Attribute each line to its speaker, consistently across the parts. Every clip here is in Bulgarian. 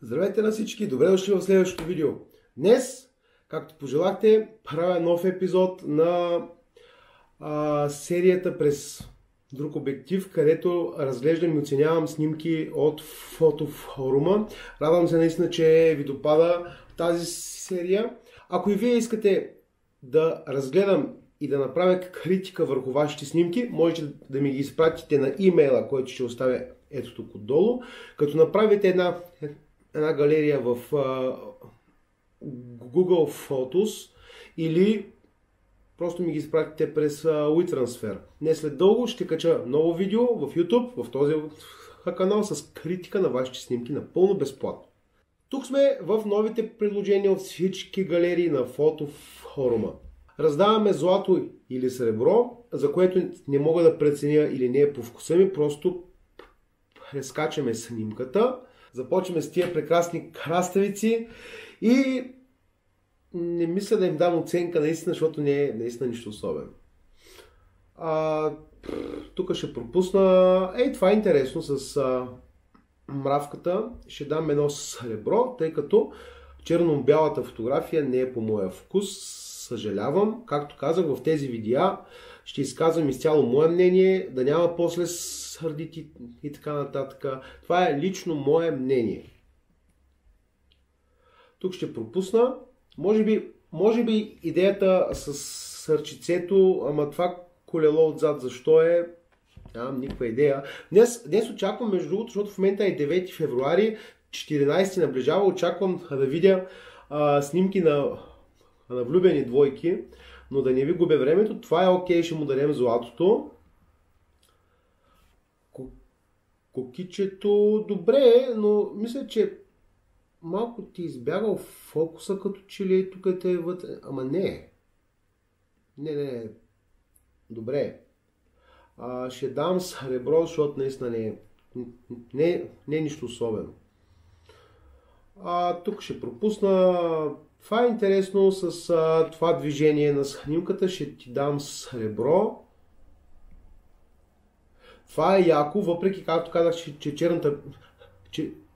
Speaker 1: Здравейте на всички! Добре дошли в следващото видео. Днес, както пожелахте, правя нов епизод на серията през друг обектив, където разглеждам и оценявам снимки от фотофорума. Радвам се наистина, че ви допада тази серия. Ако и вие искате да разгледам и да направя критика върху вашите снимки, можете да ми ги изпратите на имейла, който ще оставя ето тук отдолу, като направите една галерия в Google Photos или просто ми ги изпратите през WeTransfer. Не след дълго ще кача ново видео в YouTube, в този канал с критика на вашите снимки напълно безплатно. Тук сме в новите предложения от всички галерии на фотофорума. Раздаваме злато или сребро, за което не мога да преценя или не е по вкуса ми, просто прескачаме снимката, започваме с тия прекрасни краставици и не мисля да им дам оценка наистина, защото не е наистина нищо особено. Тук ще пропусна. Това е интересно с мравката. Ще дам едно сребро, тъй като черно-бялата фотография не е по моя вкус. Съжалявам. Както казах в тези видеа, ще изказвам изцяло мое мнение, да няма после сърдити и така нататък. Това е лично мое мнение. Тук ще пропусна. Може би идеята с сърчицето, ама това колело отзад, защо е? Нямам никаква идея. Днес очаквам, между другото, защото в момента е 9 февруари, 14 наближава, очаквам да видя снимки на влюбени двойки, но да не ви губя времето. Това е окей, ще му дадем златото. Кокичето добре, но мисля, че малко ти избягал фокуса, като че ли тук е вътре. Ама не. Не. Добре. Ще дам сребро, защото наистина не е нищо особено. Тук ще пропусна. Това е интересно с това движение на снимката. Ще ти дам сребро. Това е яко, въпреки както казах,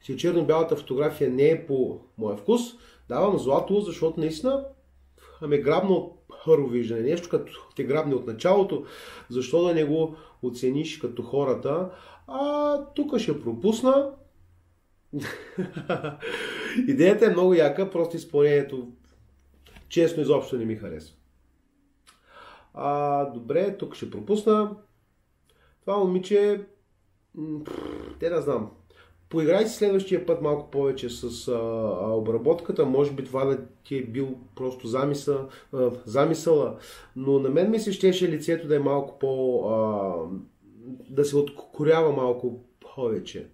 Speaker 1: че черно-бялата фотография не е по моя вкус. Давам злато, защото наистина ме грабна от първо виждане. Нещо като те грабне от началото, защо да не го оцениш като хората. Тук ще пропусна. Идеята е много яка, просто изпълнението честно изобщо не ми харесва. Добре, тук ще пропусна. Това момиче, да знам. Поиграй си следващия път малко повече с обработката, може би това да ти е бил просто замисъла, но на мен ми се щеше лицето да е малко да се откорява малко повече.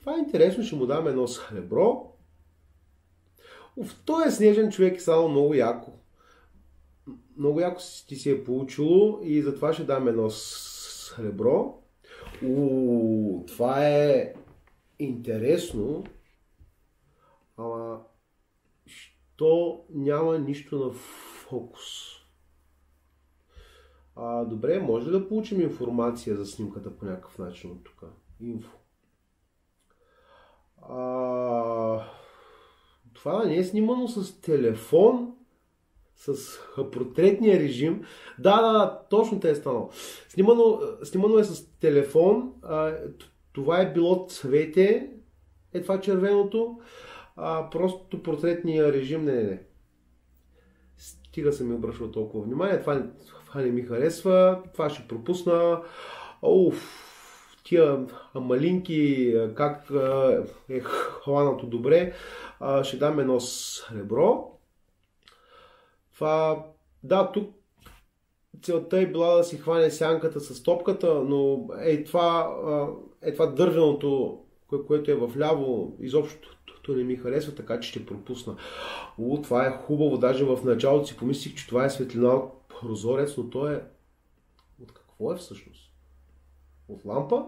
Speaker 1: Това е интересно, ще му дам едно сребро. Той е снежен човек и само много яко. Много яко ти се е получило и затова ще дам едно сребро. Това е интересно, ама що няма нищо на фокус. Добре, може да получим информация за снимката по някакъв начин от тук. Инфо. Това не е снимано с телефон, с портретния режим. Да, точно те е станало. Снимано е с телефон. Това е било цвете. Това червеното. Просто портретния режим не. Стига съм ми обръщал толкова внимание. Това не ми харесва. Това ще пропусна. Тия малинки, как е хванато добре. Ще дам едно сребро. Тук целта е била да си хване сянката с топката, но това дървеното, което е вляво, изобщо не ми харесва, така че ще пропусна. Това е хубаво, даже в началото си помислих, че това е светлина от прозорец, но то е... От какво е всъщност? От лампа?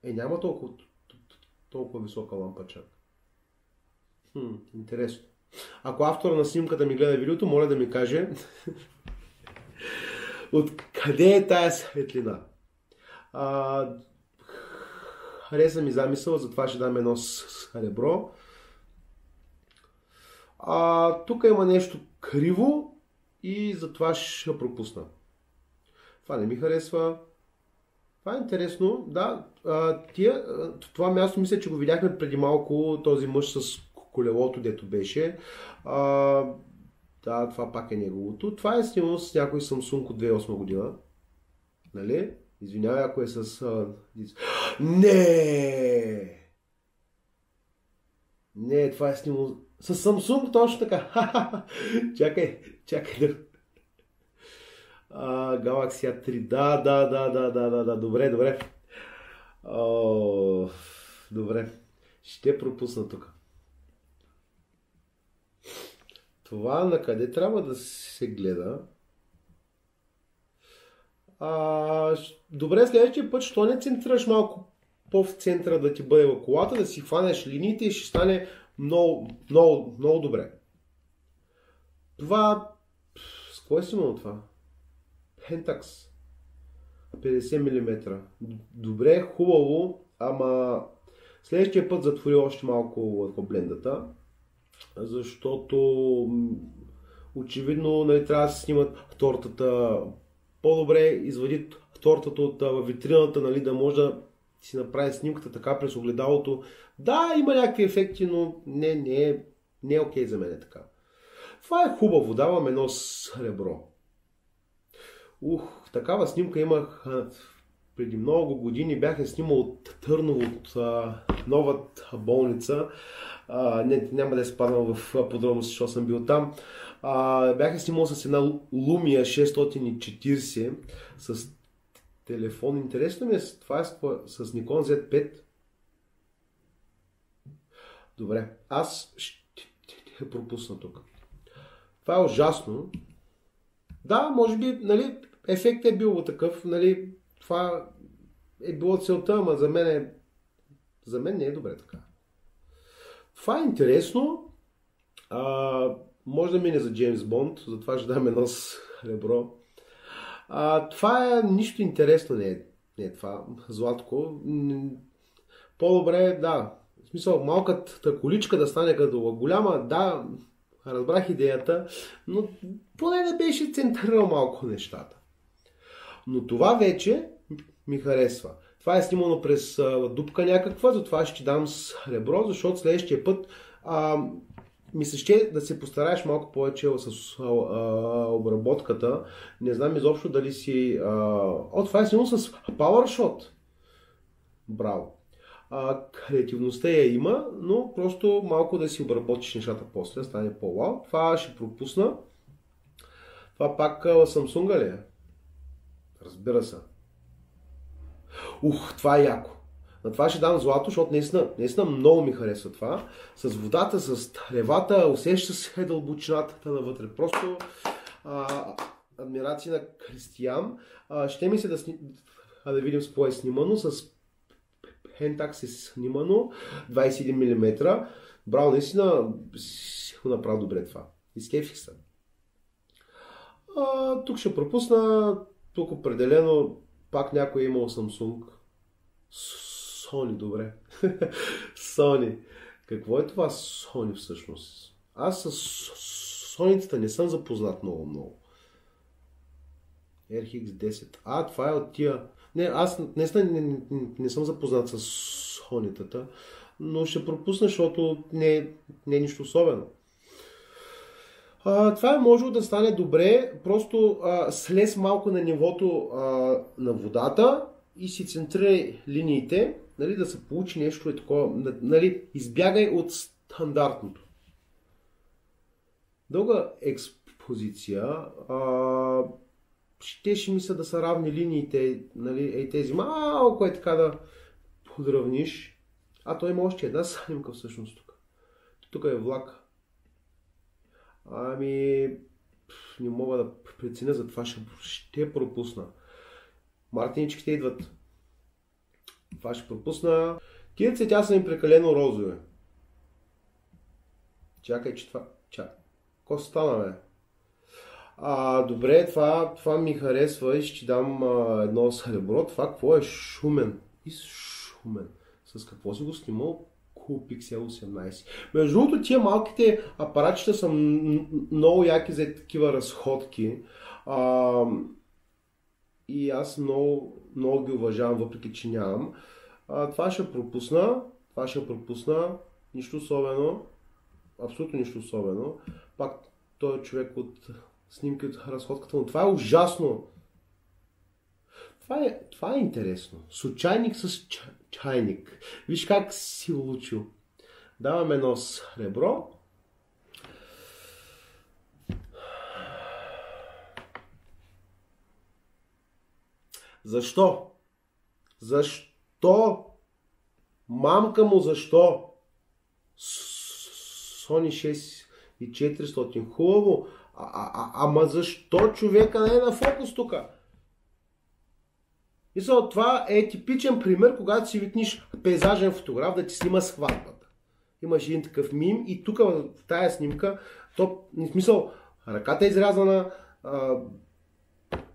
Speaker 1: Няма толкова висока лампа чак. Интересно. Ако автора на снимката ми гледа видеото, моля да ми каже откъде е тая светлина. хареса ми замисъл, затова ще дам едно сребро. Тук има нещо криво и затова ще пропусна. Това не ми харесва. Това е интересно. Да, това място мисля, че го видяхме преди малко, този мъж с колелото, дето беше. Да, това пак е неговото. Това е снимано с някой Samsung от 2008 година. Нали? Извинявай, ако е с... Не! Не, това е снимано с Samsung, точно така. Чакай да... Galaxy A3. Да. Добре. Добре. Ще пропусна тук. Това на къде трябва да се гледа? Добре, следващия път, що не центрираш малко по-в центъра да ти бъде в колата, да си хванеш линиите и ще стане много добре. Това... С кое си имало това? Pentax. 50 мм. Добре, хубаво, ама следващия път затвори още малко върху блендата, защото очевидно, нали, трябва да се снимат тортата по-добре, извади тортата от витрината, нали, да може да си направи снимката така през огледалото. Да, има някакви ефекти, но не е окей за мен така. Това е хубаво, давам едно сребро. Такава снимка имах преди много години. Бях снимал от Търново, от новата болница. Няма да спадам в подробности, защото съм бил там. Бях снимал с една Lumia 640 с телефон. Интересно ми е, това е с Nikon Z5. Добре, аз ще пропусна тук. Това е ужасно. Да, може би, нали, ефектът е бил такъв, нали, това е било целта, ама за мен не е добре така. Това е интересно. Може да мине за Джеймс Бонд, затова ще дам едно сребро. Това е нищо интересно, не е това, Златко. По-добре, да. В смисъл, малката количка да стане като голяма, да, разбрах идеята, но поне да беше центрирал малко нещата. Но това вече ми харесва. Това е снимано през дупка някаква, затова ще ти дам сребро, защото следващия път ми се ще да се постараеш малко повече с обработката. Не знам изобщо дали си... това е снимано с PowerShot. Браво. Креативността я има, но просто малко да си обработиш нещата после, стане по-вау. Това ще пропусна. Това пак Samsung ли е? Разбира се. Това е яко. На това ще дам злато, защото наистина много ми харесва това. С водата, с тревата, усеща се дълбочината навътре. Просто адмирация на Кристиян. Ще ми се да видим с какво е снимано. С Pentax е снимано 21 мм. Браво, наистина си го направи добре това. Изкефих се. Тук ще пропусна. Тук определено пак някой е имал Samsung. Sony, добре. Sony. Какво е това Sony всъщност? Аз с Sony-тата не съм запознат много. RX10. Това е от тия... Не, аз не съм запознат с Sony-тата, но ще пропусна, защото не е нищо особено. Това е можело да стане добре, просто слез малко на нивото на водата и си центрирай линиите, нали, да се получи нещо такова, нали, избягай от стандартното. Дълга експозиция, ще мисля да са равни линиите, нали, тези малко е така да подравниш. Той има още една снимка всъщност тук. Тук е влак. Не мога да преценя, затова ще пропусна. Мартиничките идват. Това ще пропусна. Тия цветя са ми прекалено розови. Чакай, че това... Ко стана, бе? Добре, това ми харесва и ще дам едно сребро. Това какво е? Шумен. Шумен. С какво си го снимал? Coolpixel 18. Между другото, тия малките апаратчета са много яки за такива разходки. И аз много ги уважавам, въпреки че нямам. Това ще пропусна. Нищо особено. Абсолютно нищо особено. Пак той е човек от снимки от разходката, но това е ужасно. Това е интересно. Случайник с чайник. Виж как си улучил. Даваме едно сребро. Защо? Защо? Мамка му, защо? Sony 6400, хубаво. Ама защо човека не е на фокус тук? Мисля, това е типичен пример, когато си викнеш пейзажен фотограф да ти снима сватбата. Имаш един такъв мим и тук в тая снимка, в смисъл, ръката е изрязана,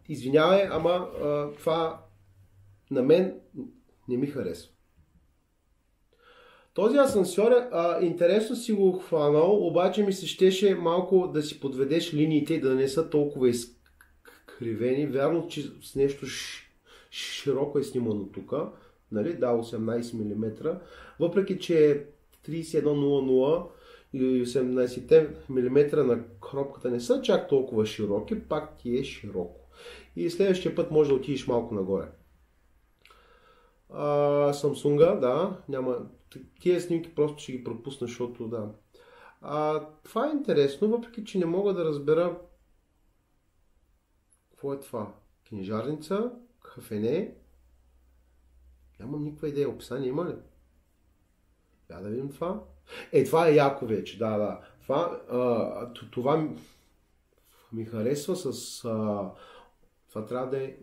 Speaker 1: извинявай, ама това на мен не ми харесва. Този асансьор интересно си го хванал, обаче ми се щеше малко да си подведеш линиите и да не са толкова изкривени. Вярно, че с нещо широко е снимано тук, нали? Да, 18 мм, въпреки че 3100 или 18 мм на кропката не са чак толкова широки, пак ти е широко. И следващия път може да отидеш малко нагоре. Samsung, да, няма. Тия снимки просто ще ги пропусна, защото да. Това е интересно, въпреки че не мога да разбера какво е това. Книжарница, кафене. Нямам никаква идея. Описание има ли? Да видим това. Това е яко вече, да. Това ми харесва с... Това трябва да е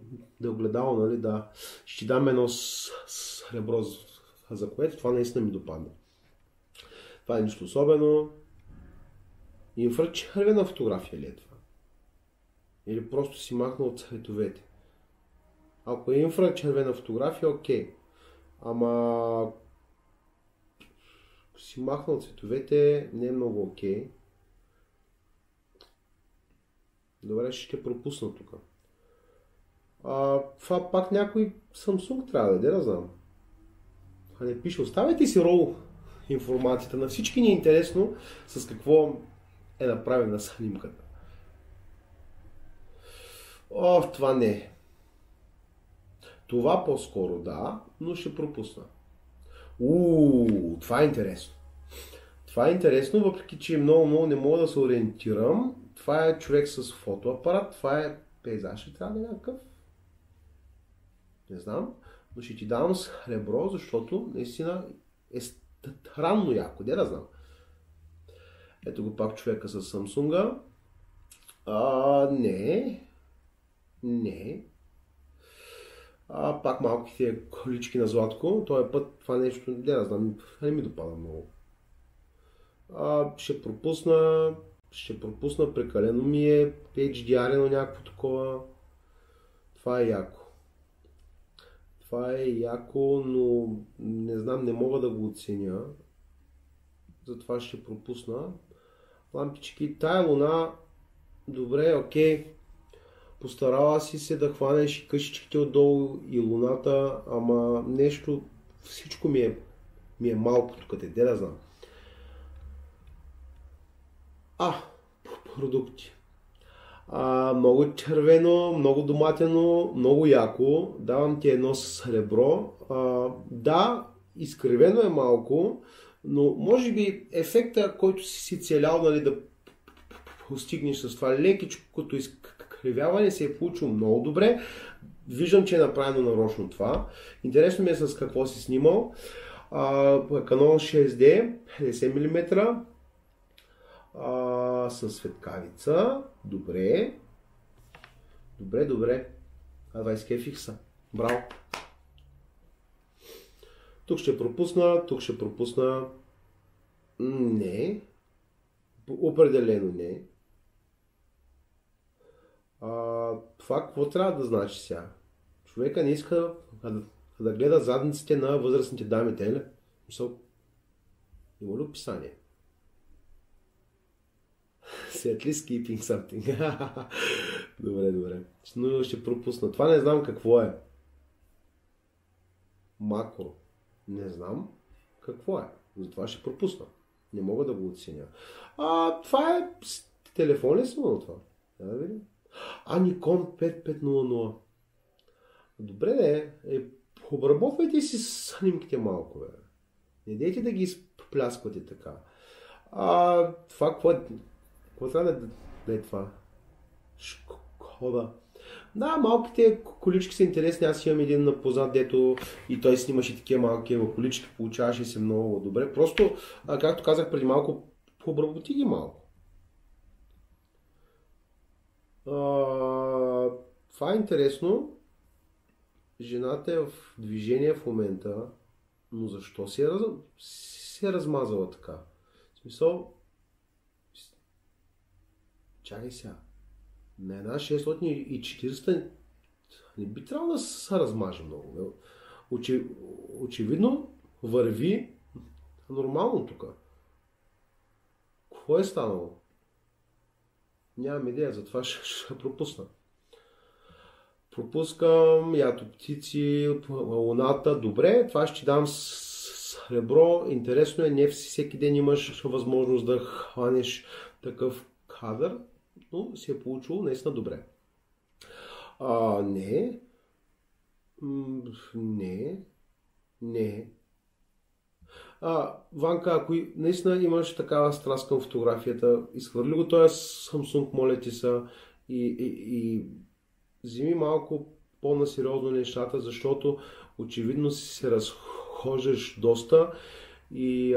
Speaker 1: огледало, нали? Да. Ще ти дам едно сребро, за което това наистина ми допадна. Това е нищо особено. Инфрачервена фотография ли е това? Или просто си махнал от цветовете? Ако е инфрачервена фотография, окей. Ама ако си махнал от цветовете, не е много окей. Добре, ще пропусна тук. Това пак някой Samsung трябва да да знам. Не пише, оставяйте си рол информацията. На всички ни е интересно с какво е направена снимката. Това не е. Това по-скоро да, но ще пропусна. Това е интересно. Това е интересно, въпреки че много не мога да се ориентирам. Това е човек с фотоапарат, това е пейзаж, ще трябва да е някакъв. Не знам, но ще ти давам сребро, защото наистина е странно яко. Де да знам. Ето го пак човека с Samsung. Не. Пак малките колички на златко. Този път това нещо, де да знам, не ми допада много. Ще пропусна, прекалено ми е HDR-ено някакво такова. Това е яко, но не знам, не мога да го оценя. Затова ще пропусна. Лампички, тая луна, добре, окей. Постарала си се да хванеш и къщичките отдолу и луната, ама нещо, всичко ми е малко тук, де да знам. Продукти. Много червено, много доматено, много яко. Давам ти едно сребро. Да, изкривено е малко, но може би ефекта, който си целял, нали, да постигнеш с това лекичкото изкривяване, се е получил много добре. Виждам, че е направено нарочно това. Интересно ми е с какво си снимал. Canon 6D, 50 мм. Със светкавица. Добре. 20 фикса. Браво. Тук ще пропусна. Не. Определено не. Това какво трябва да значи сега? Човека не иска да да гледа задниците на възрастните дами, те ли? Мисъл, има ли описание? At least keeping something. Добре. Но ще пропусна. Това не знам какво е. Макро. Не знам какво е. Затова ще пропусна. Не мога да го оценя. Това е... Телефон ли съм на това? Да видим. Nikon 5500. Добре, обработвайте си снимките малко, бе. Не дейте да ги изплясквате така. Това какво е? Какво трябва да е това? Шкода. Да, малките колички са интересни. Аз имам един напознат, дето и той снимаше такива малки колички, получаваше се много добре. Просто, както казах преди малко, обработи ги малко. Това е интересно. Жената е в движение в момента, но защо се е размазала така? В смисъл... Чакай сега. На една 640 не би трябвало да се размаже много. Очевидно върви нормално тук. Какво е станало? Нямам идея, затова ще пропусна. Пропускам ято птици, луната. Добре, това ще дам сребро. Интересно е, не всеки ден имаш възможност да хванеш такъв кадър, но си е получило наистина добре. Не. Ванка, ако наистина имаш такава страст към фотографията, изхвърли го този Samsung, моля ти са, и вземи малко по-насериозно нещата, защото очевидно си се разхождаш доста и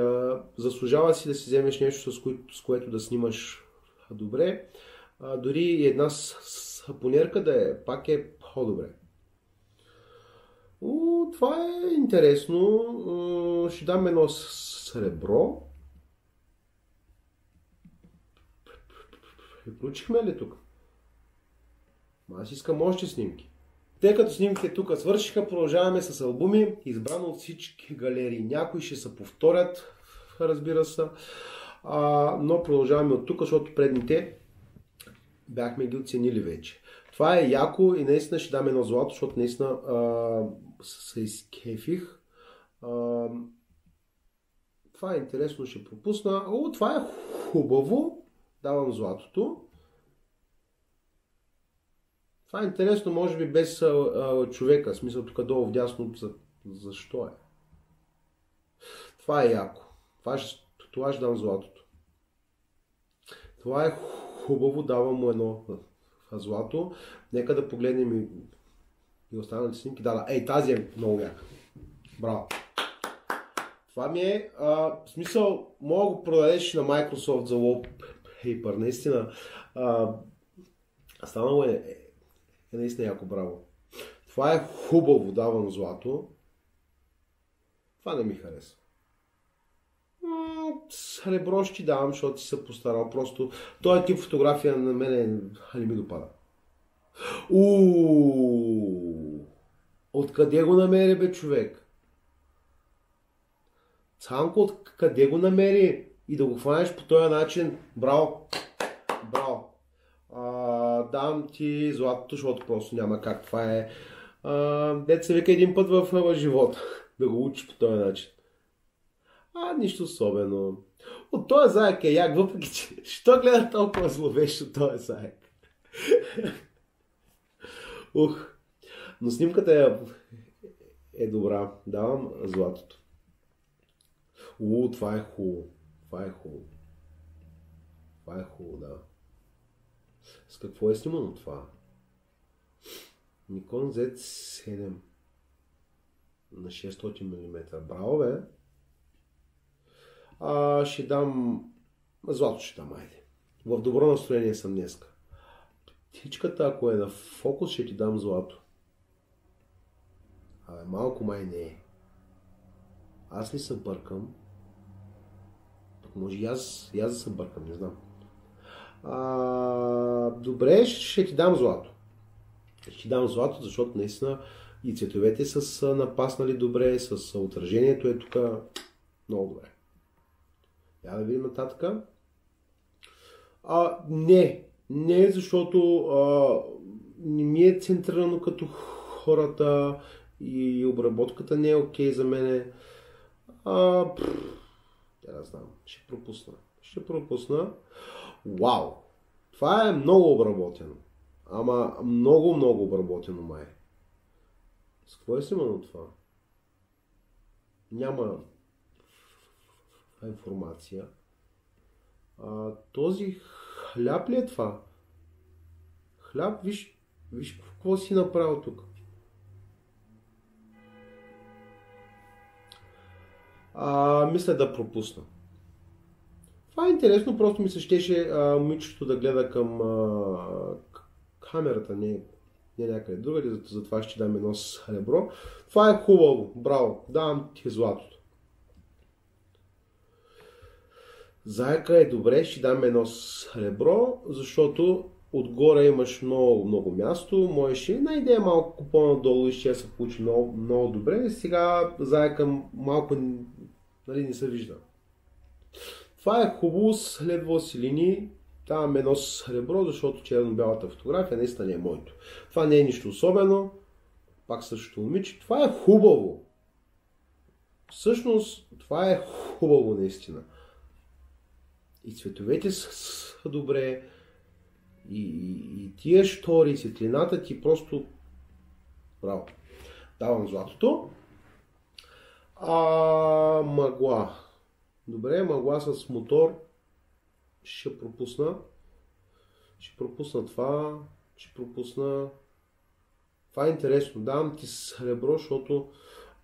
Speaker 1: заслужава си да си вземеш нещо, с което да снимаш добре. Дори една сапонерка да е, пак е по-добре. Това е интересно. Ще дам едно сребро. Приключихме ли тук? Аз искам още снимки. Тъй като снимките тук свършиха, продължаваме с албуми, избрано от всички галерии. Някои ще се повторят, разбира се, но продължаваме от тук, защото предните бяхме ги оценили вече. Това е яко и наистина ще дам едно злато, защото наистина се изкефих. Това е интересно, ще пропусна. Това е хубаво. Давам златото. Това е интересно, може би без човека. В смисъл тук долу вдясно. Защо е? Това е яко. Това ще дам златото. Това е хубаво. Давам му едно злато. Нека да погледнем и останалите снимки. Тази е много яка. Браво. Това ми е, в смисъл, мога да го продадеш на Microsoft за wallpaper. Наистина, станало е наистина яко, браво. Това е хубаво, давам злато. Това не ми харесва. Сребро ще давам, защото си се постарал. Просто този тип фотография на мен не ми допада. Откъде го намери, бе, човек? Цанко, откъде го намери? И да го хванеш по този начин. Браво! Браво! Давам ти златото, защото просто няма как. Това е... Дето се вика един път в живота. Да го учиш по този начин. Нищо особено. От този заек е як, въпреки че... Що гледа толкова зловещо този заек? Но снимката е добра. Давам златото. Това е хубаво. Това е хубаво, да. С какво е снимано това? Nikon Z7 на 600 мм. Браво, бе! Ще дам... Злато ще дам, айде. В добро настроение съм днеска. Птичката, ако е на фокус, ще ти дам злато. Малко май не е. Аз ли се бъркам? Може и аз да се бъркам, не знам. Добре, ще ти дам злато. Ще ти дам злато, защото наистина И цветовете са напаснали добре, с отражението е тук много добре. Я да видим нататък. Не, защото не ми е центрирано като хората и обработката не е окей за мене. Не знам, ще пропусна. Вау! Това е много обработено. Ама много обработено май. С какво е снимано това? Няма информация. Този хляб ли е това? Хляб, виж какво си направил тук. Мисля да пропусна. Това е интересно, просто ми се щеше момичето да гледа към камерата, не някъде другаде, затова ще дам едно сребро. Това е хубаво, браво, давам ти златото. Заека е добре, ще дам едно сребро, защото отгоре имаш много място, можеш една идея малко по-надолу и ще се получи много добре. Сега заека малко не се вижда. Това е хубаво, следва си линии, давам едно сребро, защото черно-бялата фотография наистина не е моето. Това не е нищо особено, пак същото момиче, това е хубаво. Всъщност, това е хубаво наистина. И цветовете са добре, и тия штори, и светлината ти просто... Браво. Давам златото. Мъгла. Добре, мъгла с мотор. Ще пропусна. Това. Това е интересно. Давам ти сребро, защото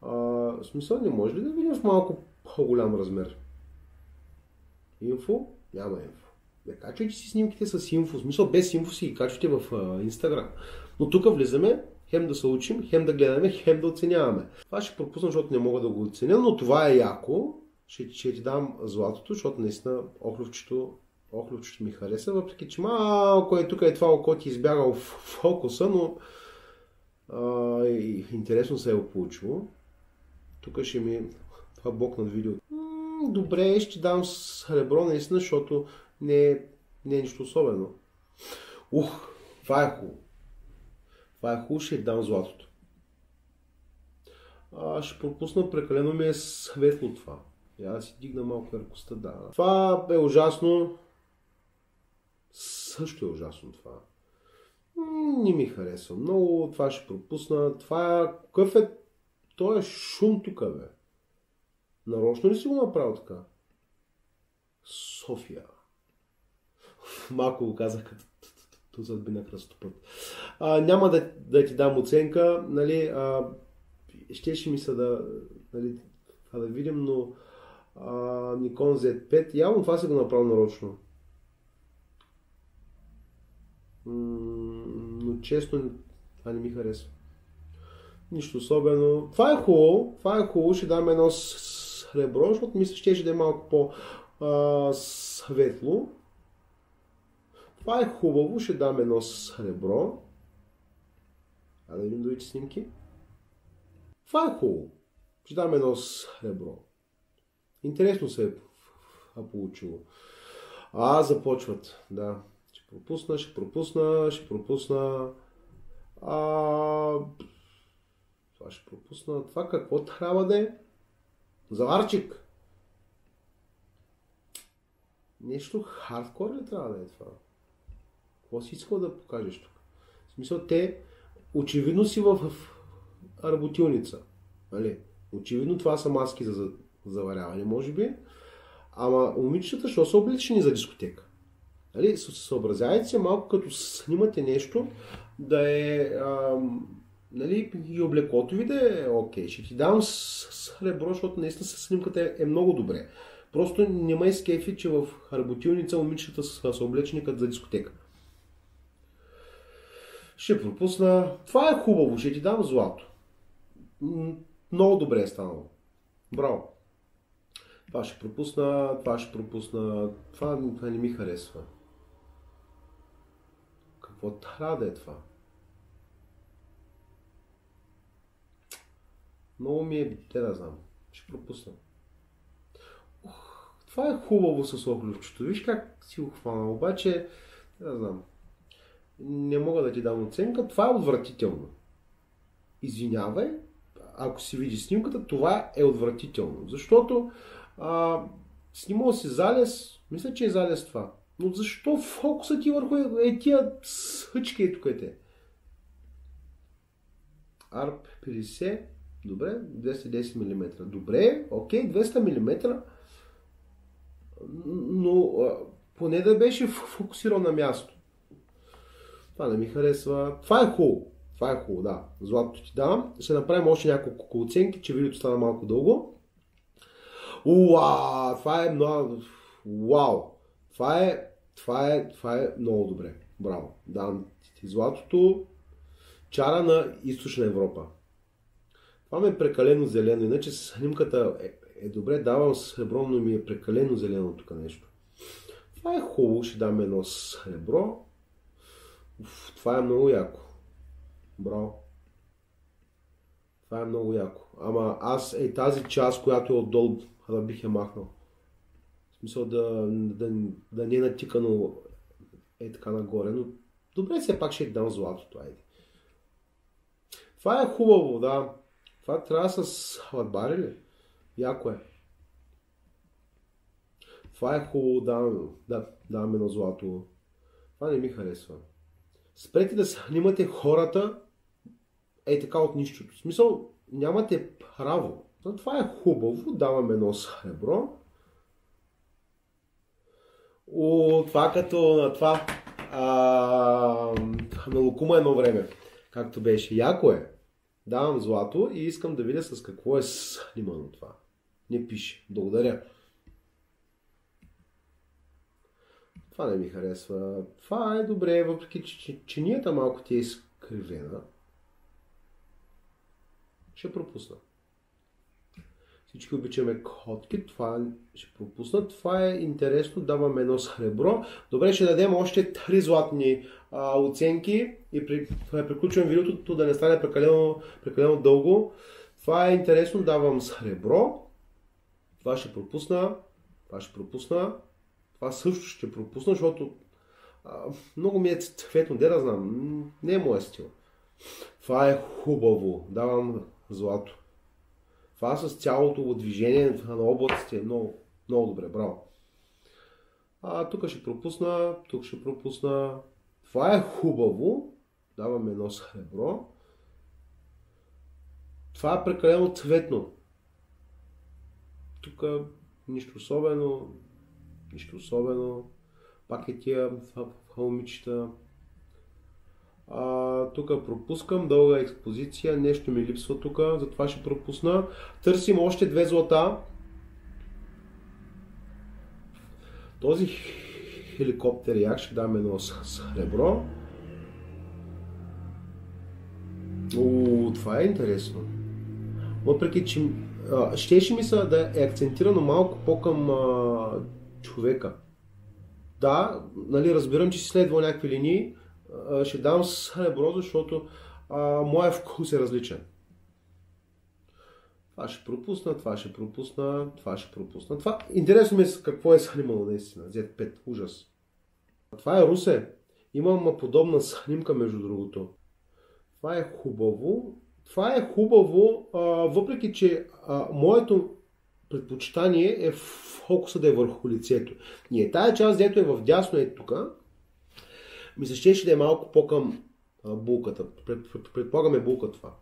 Speaker 1: в смисъл не може ли да видим в малко по-голям размер? Инфо? Няма инфо. Не качвайте си снимките с инфо. В смисъл без инфо си ги качвате в Instagram. Но тук влизаме, хем да се учим, хем да гледаме, хем да оценяваме. Това ще пропусна, защото не мога да го оценя, но това е яко. Ще ти дам златото, защото наистина охлювчето ми хареса, въпреки че малко е тук това око ти избягал в фокуса, но интересно се е получило. Тук ще ми това блокнат видео. Добре, ще дам сребро наистина, защото не е нищо особено. Това е хубаво. Ще дам златото. Ще пропусна, прекалено ми е светло това. Я да си дигна малко яркостта, да. Това е ужасно. Също е ужасно това. Не ми харесва много. Това ще пропусна. Това какъв е... Той е шум тук, бе. Нарочно ли си го направил така? София. Малко го казах като съдбина кръстопът. Няма да ти дам оценка, нали, щеше ми се да видим, но Nikon Z5, явно това си го направил нарочно. Но честно, това не ми харесва. Нищо особено. Това е хубаво, ще дам едно сребро, защото мисля, ще да е малко по-светло. Това е хубаво, ще дам едно сребро. Да видим другите снимки. Това е хубаво. Ще дам едно сребро. Интересно се е получило. Започват. Да. Ще пропусна. Това ще пропусна. Това какво трябва да е? Заварчик. Нещо хардкор ли трябва да е това? Какво си искал да покажеш тук? В смисъл, те очевидно си в работилница. Нали? Очевидно това са маски за заваряване, може би. Ама момичетата, що са облечени за дискотека? Нали? Съобразявайте се малко, като снимате нещо, да е... нали, и облеклото ви да е окей. Ще ти дам сребро, защото наистина снимката е много добре. Просто не ме изкефи, че в работилница момичетата са облечени като за дискотека. Ще пропусна. Това е хубаво, ще ти дам злато. Много добре е станало. Браво. Това ще пропусна. Това не ми харесва. Какво трябва да е това? Много ми е, те да знам. Ще пропусна. Това е хубаво с оглювчето. Виж как си го хвана. Обаче, не знам. Не мога да ти дам оценка. Това е отвратително. Извинявай, ако си види снимката, това е отвратително. Защото снимал си залез, мисля, че е залез това. Но защо фокусът ти върху тия съчки и тук е те? ARP 50, добре, 210 мм. Добре, окей, 200 мм, но поне да беше фокусиран на място. Това не ми харесва. Това е хубаво. Това е хубаво, да. Златото ти давам. Ще направим още няколко оценки, че видеото стана малко дълго. Уау! Това е много... Вау! Това е много добре. Браво. Давам ти златото. Чара на Източна Европа. Това ми е прекалено зелено. Иначе снимката е добре. Давам сребро, но ми е прекалено зелено тук нещо. Това е хубаво. Ще дам едно сребро. Това е много яко. Браво. Това е много яко. Ама аз тази част, която е отдолу, да бих я махнал. В смисъл да не е натикано така нагоре. Но добре, все пак ще дам златото. Айде. Това е хубаво, да. Това трябва с хладбари ли? Яко е. Това е хубаво, давам едно злато. Това не ми харесва. Спрете да снимате хората така от нищото. В смисъл, нямате право. Това е хубаво, давам едно сребро. Това като на това на локума едно време, както беше. Яко е. Давам злато и искам да видя с какво е снимано това. Не пише. Благодаря. Това не ми харесва. Това е добре, въпреки че чинията малко ти е изкривена. Ще пропусна. Всички обичаме котки, това ще пропусна. Това е интересно, давам едно сребро. Добре, ще дадем още 3 златни оценки и приключвам видеото, да не стане прекалено дълго. Това е интересно, давам сребро. Това ще пропусна. Това също ще пропусна, защото много ми е цветно, да знам, не е моя стил. Това е хубаво, давам злато. Това с цялото движение на облаците е много добре, браво. Тук ще пропусна, тук ще пропусна. Това е хубаво, давам едно сребро. Това е прекалено цветно. Тук нищо особено. Пак е тия хълмичета. Тук пропускам, дълга експозиция, нещо ми липсва тук, затова ще пропусна. Търсим още 2 злата. Този хеликоптер як ще дам едно сребро. Това е интересно. Въпреки че щеше ми се да е акцентирано малко по-към човека. Да, нали, разбирам, че си следва някакви линии. Ще дам сребро, защото моя вкус е различен. Това ще пропусна. Това... Интересно ми е какво е снимало наистина. Z5, ужас. Това е Русе. Имам подобна снимка, между другото. Това е хубаво, въпреки че моето предпочитание е фокуса да е върху лицето. И тая част, дето е в дясно е тук, ми се щеше да е малко по-към булката. Предполагаме булка това.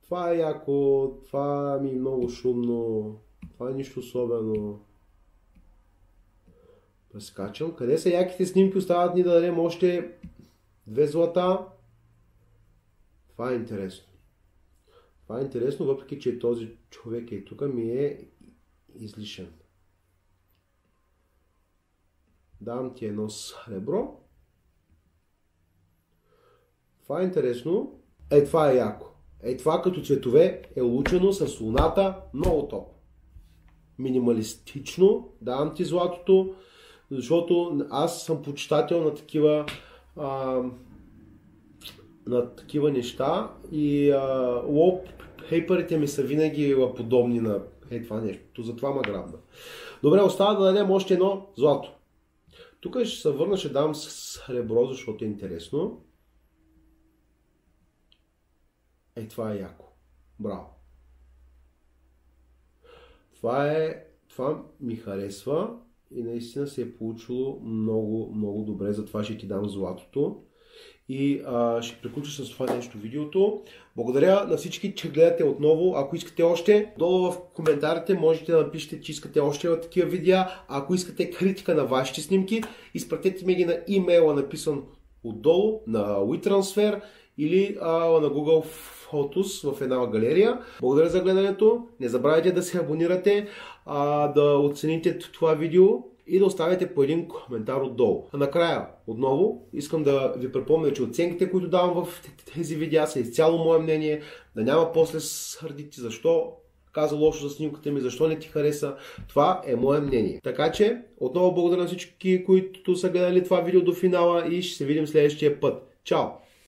Speaker 1: Това е яко, това ми е много шумно, това е нищо особено. Прескачам. Къде са яките снимки? Остават ни да дадем още 2 злата. Това е интересно. Въпреки че този човек е тук, ми е излишен. Давам ти едно сребро. Това е интересно. Това е яко. Това като цветове е улучено с луната. Много топ. Минималистично. Давам ти златото, защото аз съм почитател на такива на такива неща и wallpaperите ми са винаги подобни на това нещо. Затова ма грабна. Добре, остава да дадем още едно злато. Тук ще се върна, ще дам сребро, защото е интересно. Това е яко. Браво. Това ми харесва и наистина се е получило много, много добре. Затова ще ти дам златото. И ще приключа с това нещо видеото. Благодаря на всички, че гледате отново. Ако искате още, долу в коментарите можете да напишете, че искате още такива видеа. Ако искате критика на вашите снимки, изпратете ми ги на имейла, написан отдолу, на WeTransfer или на Google Photos в една галерия. Благодаря за гледането. Не забравяйте да се абонирате, да оцените това видео и да оставите по един коментар отдолу. А накрая, отново, искам да ви припомня, че оценките, които давам в тези видеа, са изцяло мое мнение, да няма после сърдити защо каза лошо за снимката ми, защо не ти хареса. Това е мое мнение. Така че, отново благодаря на всички, които са гледали това видео до финала и ще се видим следващия път. Чао!